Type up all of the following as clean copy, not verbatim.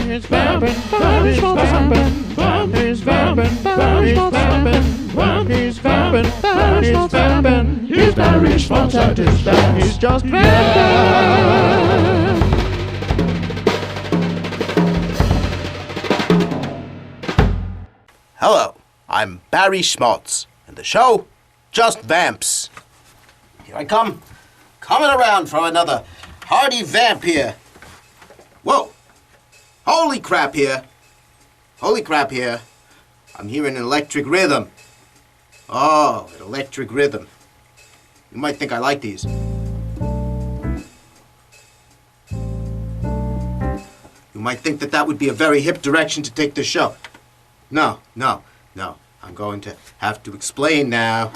He's vamping, Barry Schmaltz vamping. He's vamping, Barry Schmaltz vamping. He's vamping, Barry Schmaltz vamping. He's Barry Schmaltz at his best. He's just vamping. Hello, I'm Barry Schmaltz, and the show, Just Vamps. Here I come, coming around from another hearty vamp here. Whoa, holy crap here. I'm hearing an electric rhythm. Oh, an electric rhythm. You might think I like these. You might think that would be a very hip direction to take the show. No. I'm going to have to explain now.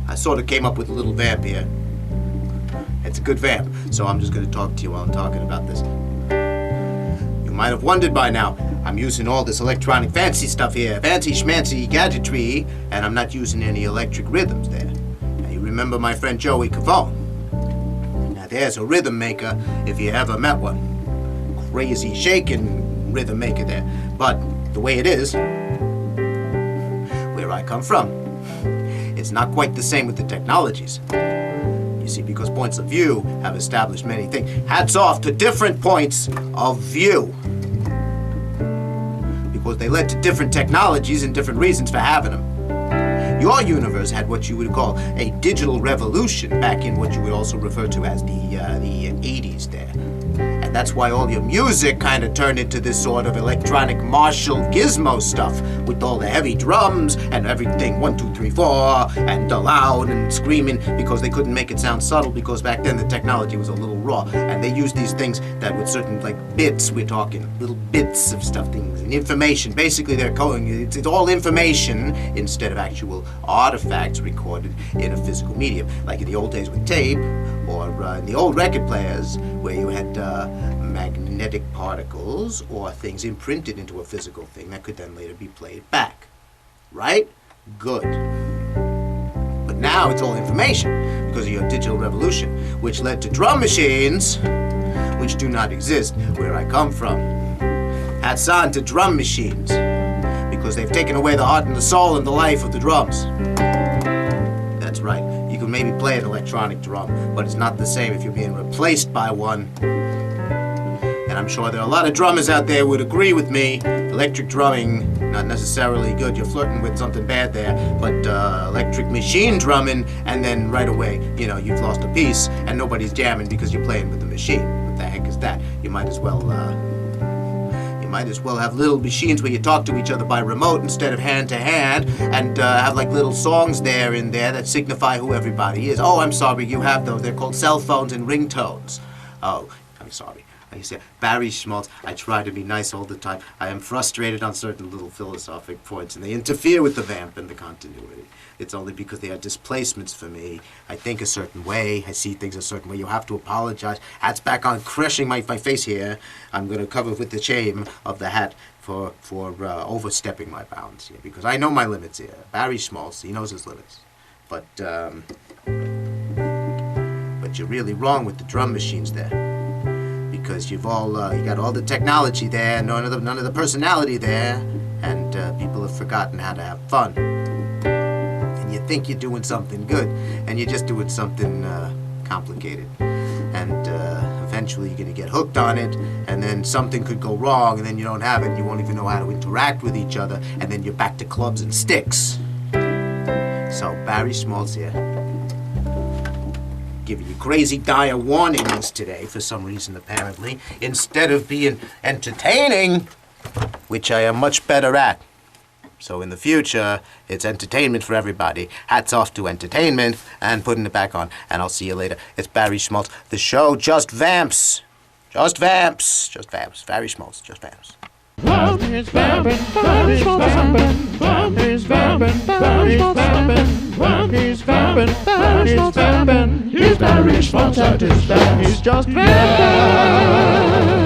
I sort of came up with a little vamp here. It's a good vamp, so I'm just going to talk to you while I'm talking about this. You might have wondered by now, I'm using all this electronic fancy stuff here, fancy schmancy gadgetry, and I'm not using any electric rhythms there. Now, you remember my friend Joey Cavone? Now, there's a rhythm maker, if you ever met one. Crazy shaking rhythm maker there. But the way it is, where I come from, it's not quite the same with the technologies. You see, because points of view have established many things. Hats off to different points of view. Because they led to different technologies and different reasons for having them. Your universe had what you would call a digital revolution back in what you would also refer to as the 80s there. And that's why all your music kind of turned into this sort of electronic martial gizmo stuff with all the heavy drums and everything 1, 2, 3, 4 and loud and screaming because they couldn't make it sound subtle because back then the technology was a little raw and they used these things that with certain like bits, we're talking little bits of stuff, things and information. Basically they're coding, it's all information instead of actual artifacts recorded in a physical medium, like in the old days with tape or in the old record players where you had magnetic particles or things imprinted into a physical thing that could then later be played back. Right? Good. But now it's all information because of your digital revolution, which led to drum machines, which do not exist where I come from. Hats on to drum machines because they've taken away the heart and the soul and the life of the drums. That's right. You can maybe play an electronic drum, but it's not the same if you're being replaced by one. And I'm sure there are a lot of drummers out there who would agree with me. Electric drumming, not necessarily good. You're flirting with something bad there. But electric machine drumming, and then right away, you know, you've lost a piece, and nobody's jamming because you're playing with the machine. What the heck is that? You might as well have little machines where you talk to each other by remote instead of hand to hand, and have like little songs there in there that signify who everybody is. Oh, I'm sorry, you have those. They're called cell phones and ringtones. Oh, I'm sorry. I say, Barry Schmaltz, I try to be nice all the time. I am frustrated on certain little philosophic points, and they interfere with the vamp and the continuity. It's only because they are displacements for me. I think a certain way. I see things a certain way. You have to apologize. Hat's back on, crushing my face here. I'm going to cover with the shame of the hat for overstepping my bounds here, because I know my limits here. Barry Schmaltz, he knows his limits. But you're really wrong with the drum machines there. Because you got all the technology there, none of the personality there, and people have forgotten how to have fun. And you think you're doing something good, and you're just doing something complicated. And eventually you're going to get hooked on it, and then something could go wrong, and then you don't have it, and you won't even know how to interact with each other, and then you're back to clubs and sticks. So Barry Schmaltz here, giving you crazy dire warnings today for some reason apparently, instead of being entertaining, which I am much better at. So in the future, it's entertainment for everybody. Hats off to entertainment and putting it back on. And I'll see you later. It's Barry Schmaltz. The show, Just Vamps. Just Vamps. Just Vamps. Barry Schmaltz. Just Vamps. He's vamping, Barry Schmaltz vamping. He's vamping, Barry Schmaltz vamping. He's vamping, Barry Schmaltz vamping. He's Barry Schmaltz at his best. He's just vamping.